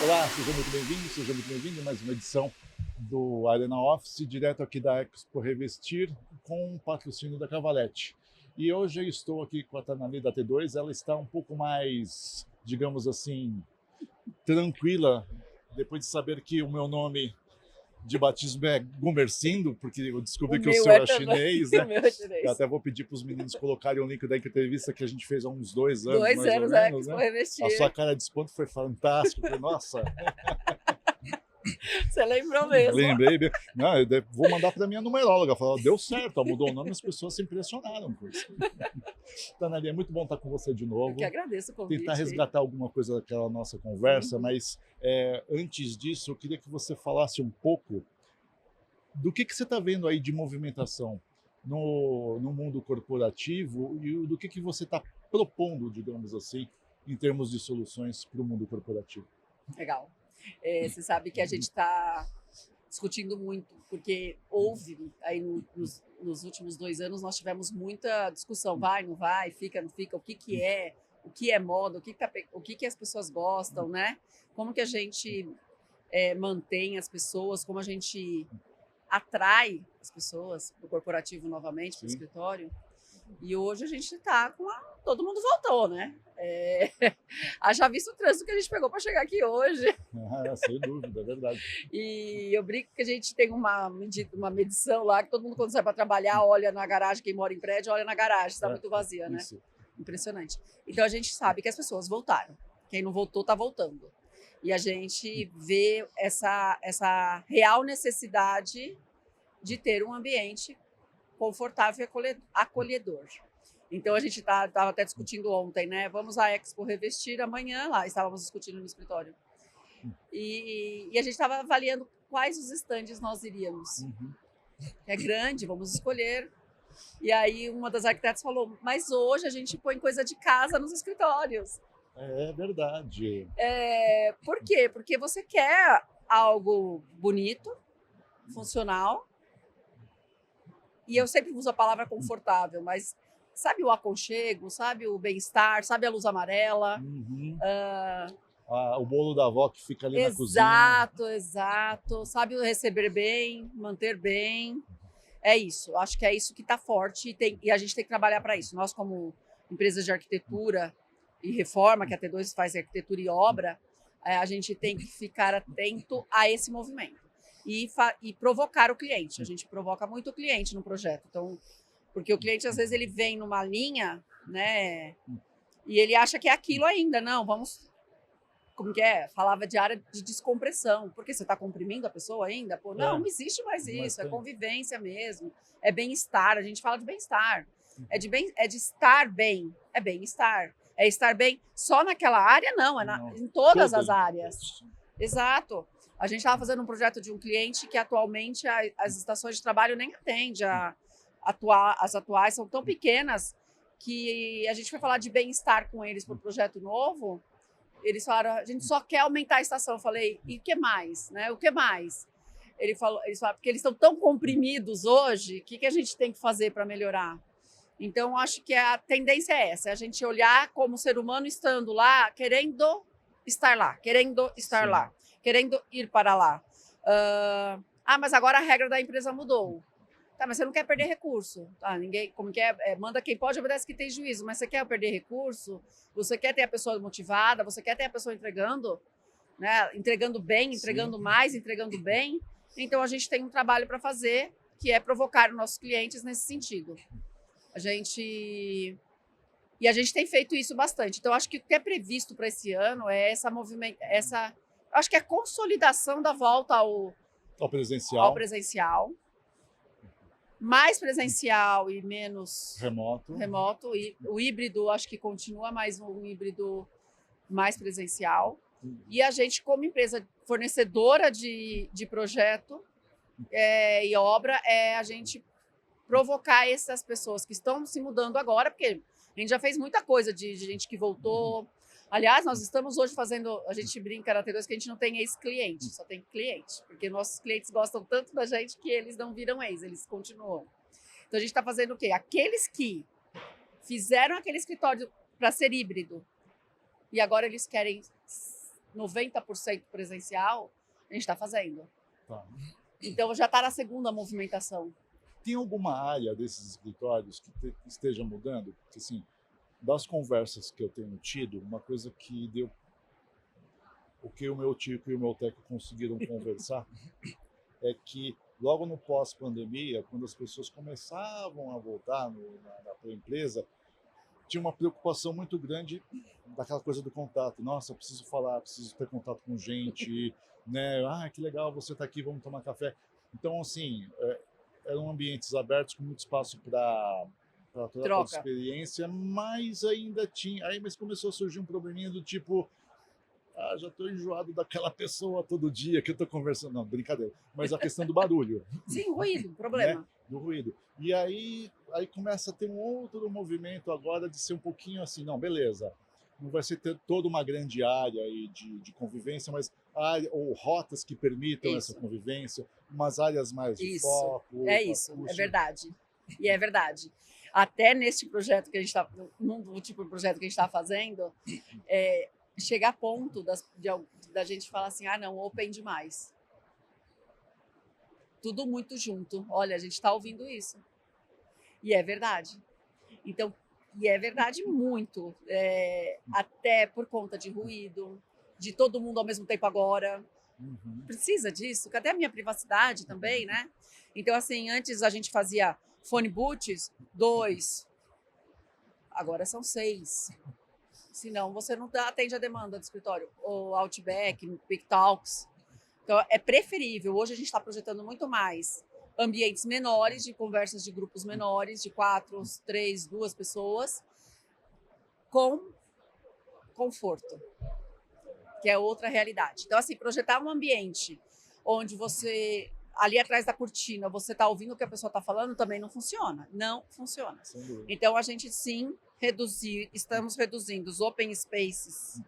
Olá, seja muito bem-vindo a mais uma edição do Arena Office, direto aqui da Expo Revestir, com o patrocínio da Cavalete. E hoje eu estou aqui com a Tanali da T2, ela está um pouco mais, digamos assim, tranquila, depois de saber que o meu nome de batismo é Gumercindo, porque eu descobri que o seu é chinês, né? O meu é chinês. Eu até vou pedir para os meninos colocarem o link da entrevista que a gente fez há uns 2 anos, mais ou anos, menos, Expo né? Revestir. A sua cara de espanto foi fantástica, foi, nossa... Você lembrou mesmo. Lembrei bem. Não, vou mandar para minha numeróloga. Falar, deu certo, mudou o nome, as pessoas se impressionaram com isso. Tanali, é muito bom estar com você de novo. Eu que agradeço o convite. Tentar resgatar alguma coisa daquela nossa conversa, mas antes disso, eu queria que você falasse um pouco do que você está vendo aí de movimentação no mundo corporativo e do que você está propondo, digamos assim, em termos de soluções para o mundo corporativo. Legal. Você sabe que a gente está discutindo muito, porque houve aí nos últimos 2 anos, nós tivemos muita discussão, vai, não vai, fica, não fica, o que é moda, o que as pessoas gostam, né? Como que a gente mantém as pessoas, como a gente atrai as pessoas para o corporativo novamente, para o escritório. E hoje a gente está com todo mundo voltou, né? Haja visto o trânsito que a gente pegou para chegar aqui hoje. Sem dúvida, é verdade. E eu brinco que a gente tem uma medição lá, que todo mundo quando sai para trabalhar olha na garagem, quem mora em prédio olha na garagem, está muito vazia, né? Isso. Impressionante. Então a gente sabe que as pessoas voltaram. Quem não voltou está voltando. E a gente vê essa real necessidade de ter um ambiente confortável e acolhedor. Então, a gente estava até discutindo ontem, né? Vamos à Expo Revestir amanhã, lá estávamos discutindo no escritório. E a gente estava avaliando quais os estandes nós iríamos. É grande, vamos escolher. E aí, uma das arquitetas falou, mas hoje a gente põe coisa de casa nos escritórios. É verdade. Por quê? Porque você quer algo bonito, funcional, e eu sempre uso a palavra confortável, mas sabe o aconchego, sabe o bem-estar, sabe a luz amarela? O bolo da avó que fica ali na cozinha. Exato. Sabe o receber bem, manter bem. É isso, acho que é isso que está forte e a gente tem que trabalhar para isso. Nós, como empresa de arquitetura e reforma, que a T2 faz arquitetura e obra, a gente tem que ficar atento a esse movimento. E provocar o cliente. A gente provoca muito o cliente no projeto. Então, porque o cliente, às vezes, ele vem numa linha, né? E ele acha que é aquilo ainda. Não, vamos... Como que é? Falava de área de descompressão. Porque você está comprimindo a pessoa ainda? Pô, não existe mais isso. É convivência mesmo. É bem-estar. A gente fala de bem-estar. É de estar bem. É bem-estar. É estar bem só naquela área? Não. Em todas as áreas. Exato. A gente estava fazendo um projeto de um cliente que atualmente as estações de trabalho nem atende as atuais, são tão pequenas que a gente foi falar de bem-estar com eles para o projeto novo. Eles falaram, a gente só quer aumentar a estação. Eu falei, e o que mais? Né? O que mais? Eles falaram, porque eles estão tão comprimidos hoje, o que a gente tem que fazer para melhorar? Então, acho que a tendência é essa, é a gente olhar como ser humano estando lá, querendo estar lá, querendo estar lá. Querendo ir para lá. Mas agora a regra da empresa mudou. Tá, mas você não quer perder recurso. Tá, ninguém, como que é? Manda quem pode, obedece quem tem juízo. Mas você quer perder recurso? Você quer ter a pessoa motivada? Você quer ter a pessoa entregando? Né? Entregando bem, entregando mais, entregando bem. Então, a gente tem um trabalho para fazer, que é provocar os nossos clientes nesse sentido. A gente tem feito isso bastante. Então, acho que o que é previsto para esse ano é acho que é a consolidação da volta ao presencial. Mais presencial e menos remoto. E o híbrido, acho que continua mais um híbrido mais presencial. E a gente, como empresa fornecedora de projeto e obra, a gente provocar essas pessoas que estão se mudando agora, porque a gente já fez muita coisa de gente que voltou. Aliás, nós estamos hoje fazendo, a gente brinca na T2 que a gente não tem ex-cliente, só tem cliente, porque nossos clientes gostam tanto da gente que eles não viram ex, eles continuam. Então a gente está fazendo o quê? Aqueles que fizeram aquele escritório para ser híbrido. E agora eles querem 90% presencial, a gente está fazendo. Tá. Então já está na segunda movimentação. Tem alguma área desses escritórios que esteja mudando? Porque, assim, das conversas que eu tenho tido, uma coisa que deu o que o meu Tico e o meu Teco conseguiram conversar é que logo no pós-pandemia, quando as pessoas começavam a voltar na empresa, tinha uma preocupação muito grande daquela coisa do contato. Nossa, eu preciso falar, preciso ter contato com gente, né? Ah, que legal, você está aqui, vamos tomar café. Então, assim, eram ambientes abertos com muito espaço para troca de experiência, mas ainda tinha. Mas começou a surgir um probleminha do tipo, já estou enjoado daquela pessoa todo dia que eu estou conversando. Não, brincadeira. Mas a questão do barulho. Sim, ruído, problema. Né? Do ruído. E aí começa a ter um outro movimento agora de ser um pouquinho assim, não, beleza, não vai ser ter toda uma grande área aí de convivência, mas ou rotas que permitam essa convivência, umas áreas mais de foco. É isso, é verdade. E é verdade. Até neste projeto que a gente está, no tipo de projeto que a gente está fazendo, chegar a ponto da gente falar assim, não, open demais. Tudo muito junto. Olha, a gente está ouvindo isso. E é verdade. Então, e é verdade muito. Até por conta de ruído, de todo mundo ao mesmo tempo agora. Precisa disso, que até a minha privacidade também, né? Então, assim, antes a gente fazia phone booths, 2. Agora são 6. Senão você não atende a demanda do escritório. Ou Outback, Quick Talks. Então, é preferível. Hoje a gente está projetando muito mais ambientes menores, de conversas de grupos menores, de 4, 3, 2 pessoas, com conforto, que é outra realidade. Então, assim, projetar um ambiente onde você, ali atrás da cortina, você está ouvindo o que a pessoa está falando, também não funciona. Não funciona. Então, a gente, sim, estamos reduzindo os open spaces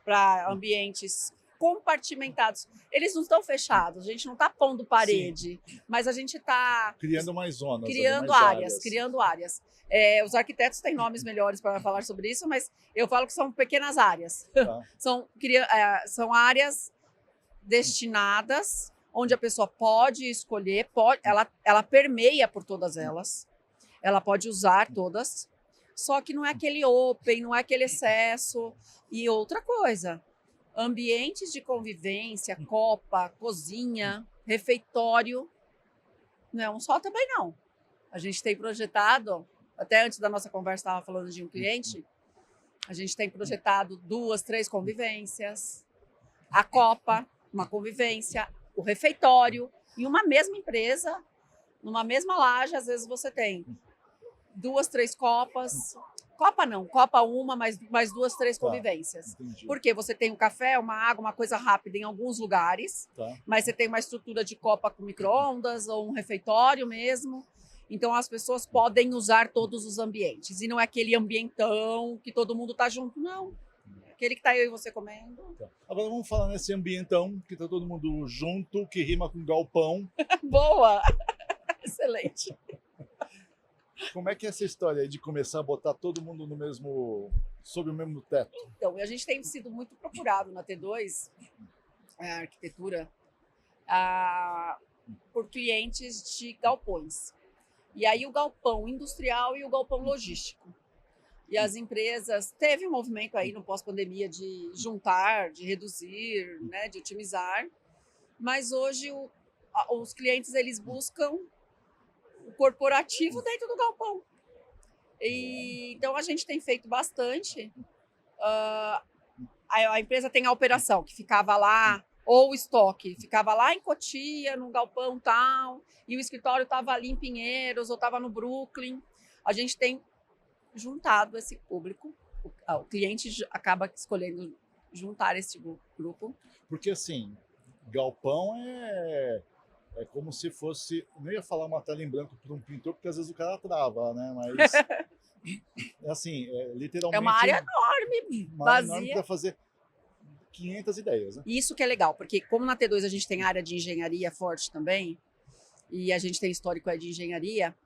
para ambientes compartimentados. Eles não estão fechados, a gente não está pondo parede, mas a gente está criando mais zonas, criando áreas. Os arquitetos têm nomes melhores para falar sobre isso, mas eu falo que são pequenas áreas. Tá. São áreas destinadas onde a pessoa pode escolher, ela permeia por todas elas, ela pode usar todas, só que não é aquele open, não é aquele excesso. E outra coisa, ambientes de convivência, copa, cozinha, refeitório, não é um só também não. A gente tem projetado, até antes da nossa conversa estava falando de um cliente, a gente tem projetado 2, 3 convivências, a copa, uma convivência, o refeitório, em uma mesma empresa, numa mesma laje, às vezes você tem 2, 3 copas. Copa não, copa uma, mais 2, 3 convivências. Entendi. Porque você tem um café, uma água, uma coisa rápida em alguns lugares, mas você tem uma estrutura de copa com micro-ondas ou um refeitório mesmo. Então, as pessoas podem usar todos os ambientes. E não é aquele ambientão que todo mundo está junto, não. É aquele que está eu e você comendo. Agora vamos falar nesse ambientão que está todo mundo junto, que rima com galpão. Boa! Excelente. Como é que é essa história aí de começar a botar todo mundo sob o mesmo teto? Então, a gente tem sido muito procurado na T2, a arquitetura, por clientes de galpões. E aí o galpão industrial e o galpão logístico. E as empresas, teve um movimento aí no pós-pandemia de juntar, de reduzir, né, de otimizar, mas hoje os clientes eles buscam o corporativo dentro do galpão. Então, a gente tem feito bastante. A empresa tem a operação, que ficava lá, ou o estoque, ficava lá em Cotia, no galpão tal, e o escritório estava ali em Pinheiros, ou estava no Brooklyn. A gente tem juntado esse público. O cliente acaba escolhendo juntar esse grupo. Porque, assim, galpão é como se fosse, não ia falar uma tela em branco para um pintor, porque às vezes o cara trava, né? Mas, assim, literalmente... É uma área enorme, vazia. Enorme para fazer 500 ideias, né? Isso que é legal, porque como na T2 a gente tem área de engenharia forte também, e a gente tem histórico de engenharia,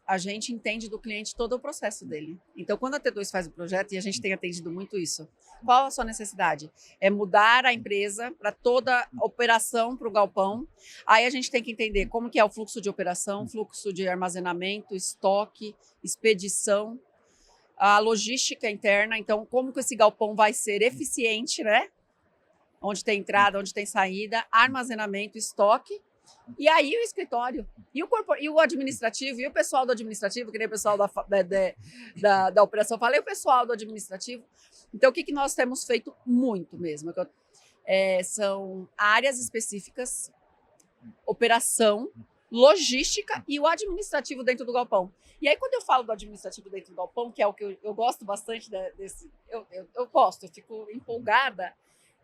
a gente entende do cliente todo o processo dele. Então, quando a T2 faz o projeto, e a gente tem atendido muito isso, qual a sua necessidade? É mudar a empresa para toda a operação para o galpão. Aí a gente tem que entender como que é o fluxo de operação, fluxo de armazenamento, estoque, expedição, a logística interna. Então, como que esse galpão vai ser eficiente, né? Onde tem entrada, onde tem saída, armazenamento, estoque. E aí o escritório, e o administrativo, e o pessoal do administrativo, que nem o pessoal da operação fala, e o pessoal do administrativo. Então, o que nós temos feito muito mesmo? São áreas específicas, operação, logística e o administrativo dentro do galpão. E aí, quando eu falo do administrativo dentro do galpão, que é o que eu gosto bastante desse... Eu gosto, eu fico empolgada,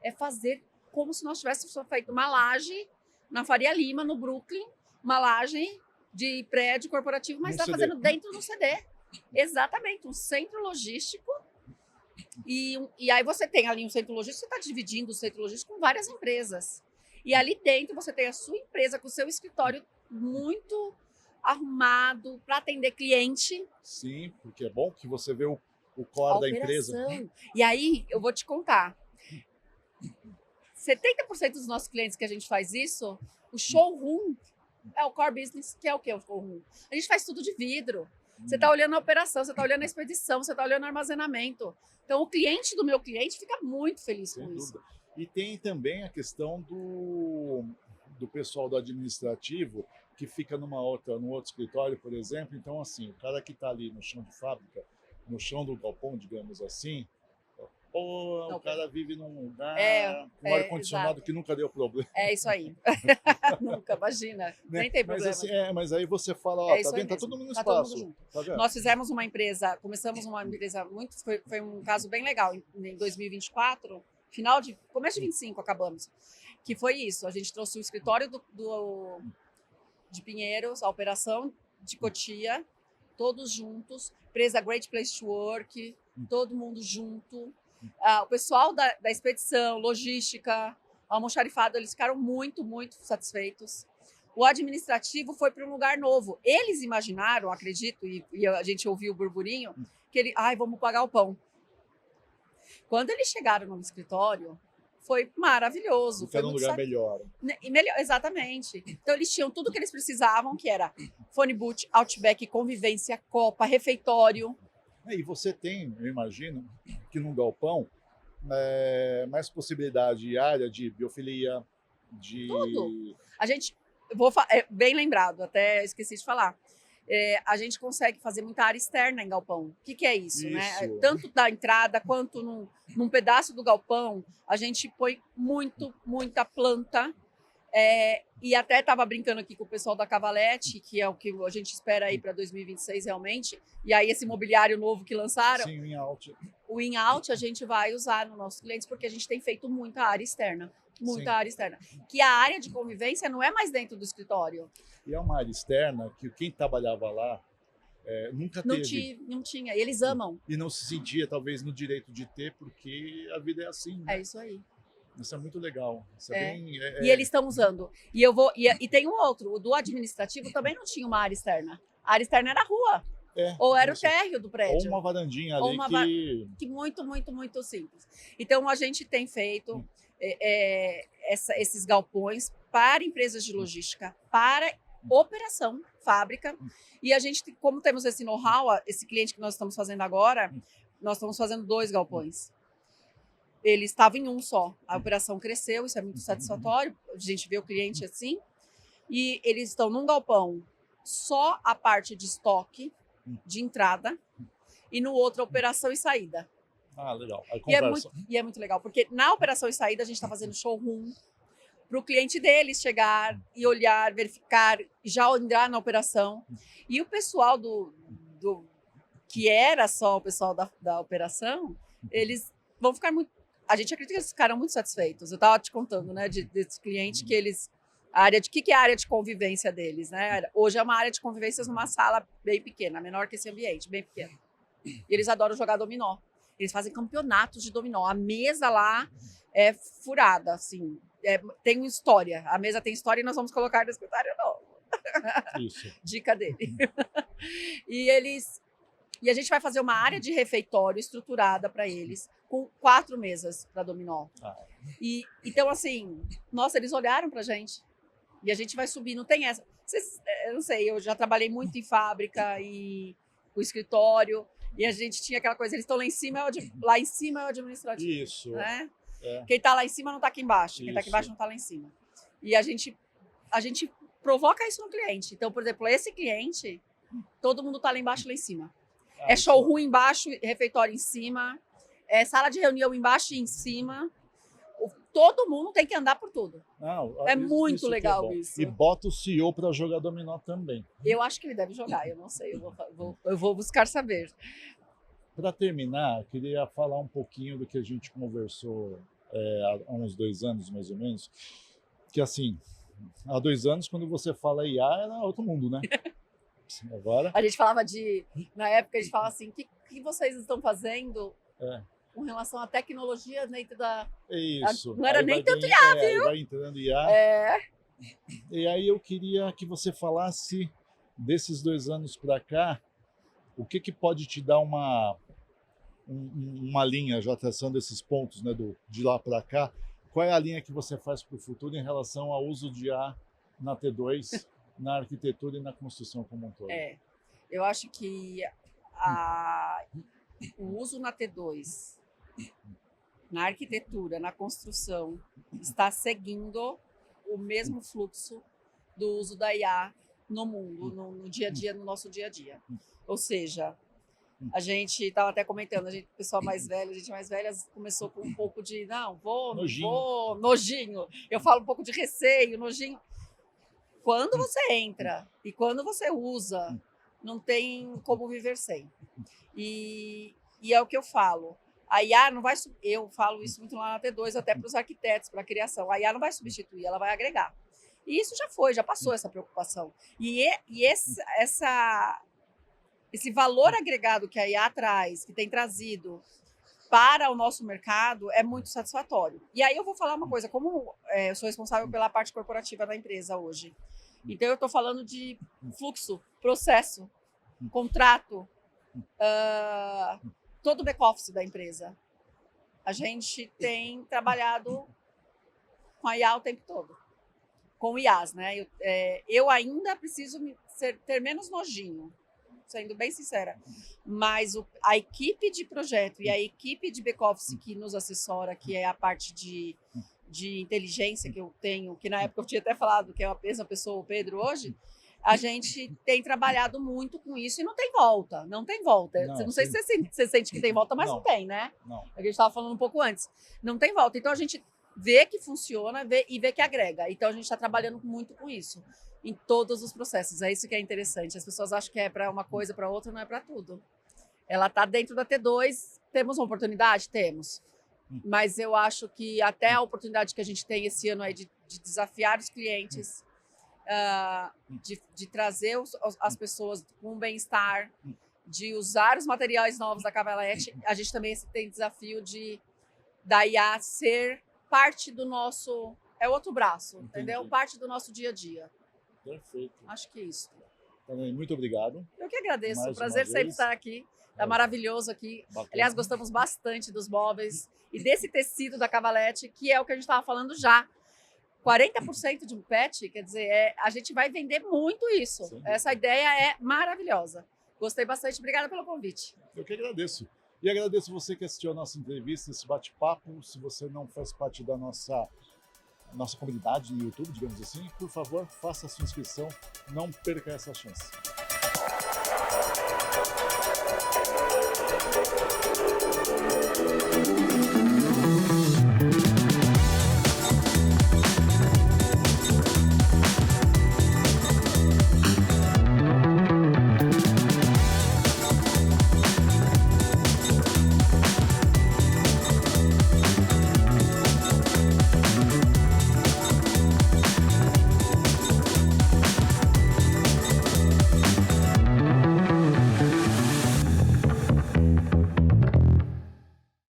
é fazer como se nós tivéssemos feito uma laje na Faria Lima, no Brooklyn, uma laje de prédio corporativo, mas está fazendo dentro do CD. Exatamente, um centro logístico. E aí você tem ali um centro logístico, você está dividindo o centro logístico com várias empresas. E ali dentro você tem a sua empresa com o seu escritório muito arrumado para atender cliente. Sim, porque é bom que você vê o core da empresa. E aí eu vou te contar. 70% dos nossos clientes que a gente faz isso, o showroom é o core business, que é o que? O showroom. A gente faz tudo de vidro. Você está olhando a operação, você está olhando a expedição, você está olhando o armazenamento. Então, o cliente do meu cliente fica muito feliz com isso. E tem também a questão do pessoal do administrativo que fica no outro escritório, por exemplo. Então, assim, o cara que está ali no chão de fábrica, no chão do galpão, digamos assim, o cara vive num lugar com ar-condicionado que nunca deu problema. É isso aí. Nunca, imagina. Né? Nem tem problema. Mas, assim, mas aí você fala, ó, tá vendo? Tá todo mundo no espaço. Tá vendo? Nós fizemos uma empresa, começamos uma empresa foi um caso bem legal. Em 2024, começo de 25 acabamos. Que foi isso, a gente trouxe o escritório de Pinheiros, a operação de Cotia, todos juntos, empresa Great Place to Work, todo mundo junto. O pessoal da expedição, logística, almoxarifado, eles ficaram muito, muito satisfeitos. O administrativo foi para um lugar novo. Eles imaginaram, acredito, e a gente ouviu o burburinho, que vamos pagar o pão. Quando eles chegaram no escritório, foi maravilhoso. Foi um lugar melhor. Exatamente. Então, eles tinham tudo que eles precisavam, que era phone booth, Outback, convivência, copa, refeitório. E você tem, eu imagino, que num galpão, mais possibilidade de área de biofilia, de... Tudo. A gente, bem lembrado, até esqueci de falar, a gente consegue fazer muita área externa em galpão. O que é isso? Né? Tanto da entrada quanto num pedaço do galpão, a gente põe muita planta. E até estava brincando aqui com o pessoal da Cavalete, que é o que a gente espera aí para 2026 realmente. E aí esse mobiliário novo que lançaram, sim, o in-out. O in-out a gente vai usar nos nossos clientes porque a gente tem feito muita área externa. Muita área externa. Que a área de convivência não é mais dentro do escritório. E é uma área externa que quem trabalhava lá nunca teve. Não tinha. E eles amam. E não se sentia, talvez, no direito de ter, porque a vida é assim. Né? É isso aí. Isso é muito legal. Isso E eles estão usando. E tem um outro. O do administrativo também não tinha uma área externa. A área externa era a rua. Ou era o térreo do prédio. Ou uma varandinha ali que muito, muito, muito simples. Então, a gente tem feito esses galpões para empresas de logística, para operação, fábrica. E a gente, como temos esse know-how, esse cliente que nós estamos fazendo agora, nós estamos fazendo 2 galpões. Ele estava em um só. A operação cresceu, isso é muito satisfatório. A gente vê o cliente assim. E eles estão num galpão só a parte de estoque, de entrada, e no outro, operação e saída. Legal. E é muito legal, porque na operação e saída a gente está fazendo showroom para o cliente deles chegar e olhar, verificar, já entrar na operação. E o pessoal que era só o pessoal da operação, eles vão ficar muito... A gente acredita que eles ficaram muito satisfeitos. Eu estava te contando, né, desse cliente que eles... que é a área de convivência deles, né? Hoje é uma área de convivências numa sala bem pequena, menor que esse ambiente, bem pequeno. E eles adoram jogar dominó. Eles fazem campeonatos de dominó. A mesa lá é furada, assim. Tem uma história. A mesa tem história e nós vamos colocar no escritório novo. Isso. Dica dele. E a gente vai fazer uma área de refeitório estruturada para eles, com 4 mesas para dominó. E então, assim, nossa, eles olharam para a gente. E a gente vai subir, não tem essa. Eu não sei, eu já trabalhei muito em fábrica e o escritório, e a gente tinha aquela coisa, eles estão lá em cima, lá em cima é o administrativo. Isso. Né? É. Quem está lá em cima não está aqui embaixo, quem está aqui embaixo não está lá em cima. E a gente provoca isso no cliente. Então, por exemplo, esse cliente, todo mundo está lá embaixo e lá em cima. É showroom embaixo, refeitório em cima, é sala de reunião embaixo e em cima. Todo mundo tem que andar por tudo. Não, é muito legal é isso. E bota o CEO para jogar dominó também. Eu acho que ele deve jogar, eu não sei, eu vou buscar saber. Para terminar, eu queria falar um pouquinho do que a gente conversou há uns 2 anos, mais ou menos, que assim, há 2 anos, quando você fala IA, era outro mundo, né? Agora... A gente falava na época, a gente falava assim, o que vocês estão fazendo com relação à tecnologia dentro da... Isso. Não era aí nem tanto IA, viu? Vai entrando IA. E aí eu queria que você falasse desses 2 anos para cá, o que pode te dar uma linha, já traçando esses pontos, né, de lá para cá, qual é a linha que você faz para o futuro em relação ao uso de IA na T2, na arquitetura e na construção como um todo? Eu acho que o uso na T2, na arquitetura, na construção, está seguindo o mesmo fluxo do uso da IA no mundo, no dia a dia, no nosso dia a dia. Ou seja, a gente estava até comentando, o pessoal mais velho, a gente mais velha começou com um pouco de, nojinho. Eu falo um pouco de receio, nojinho. Quando você entra e quando você usa, não tem como viver sem. E é o que eu falo. A IA não vai... Eu falo isso muito lá na T2, até para os arquitetos, para a criação. A IA não vai substituir, ela vai agregar. E isso já passou essa preocupação. E esse valor agregado que a IA traz, que tem trazido para o nosso mercado, é muito satisfatório. E aí eu vou falar uma coisa, como eu sou responsável pela parte corporativa da empresa hoje, então eu estou falando de fluxo, processo, contrato, todo o back-office da empresa. A gente tem trabalhado com a IA o tempo todo, com IAs, né? Eu ainda preciso ter menos nojinho, sendo bem sincera, mas a equipe de projeto e a equipe de back-office que nos assessora, que é a parte de inteligência que eu tenho, que na época eu tinha até falado que é a mesma pessoa, o Pedro, hoje, a gente tem trabalhado muito com isso e não tem volta. Não, não sei se você sente que tem volta, mas não tem, né? Não. A gente estava falando um pouco antes. Não tem volta. Então a gente vê que funciona e vê que agrega. Então a gente está trabalhando muito com isso, em todos os processos. É isso que é interessante. As pessoas acham que é para uma coisa, para outra, não é para tudo. Ela está dentro da T2. Temos uma oportunidade? Temos. Mas eu acho que até a oportunidade que a gente tem esse ano aí de desafiar os clientes, de trazer as pessoas com bem-estar, de usar os materiais novos da Cavalete, a gente também tem desafio da IA ser parte do nosso... É outro braço, entendeu? Parte do nosso dia a dia. Perfeito. Acho que é isso. Também, muito obrigado. Eu que agradeço. É um prazer sempre estar aqui. Tá maravilhoso aqui. Bacana. Aliás, gostamos bastante dos móveis e desse tecido da Cavalete, que é o que a gente estava falando já. 40% de um pet, quer dizer, a gente vai vender muito isso. Sim. Essa ideia é maravilhosa. Gostei bastante. Obrigada pelo convite. Eu que agradeço. E agradeço você que assistiu a nossa entrevista, esse bate-papo. Se você não faz parte da nossa comunidade no YouTube, digamos assim, por favor, faça a sua inscrição. Não perca essa chance.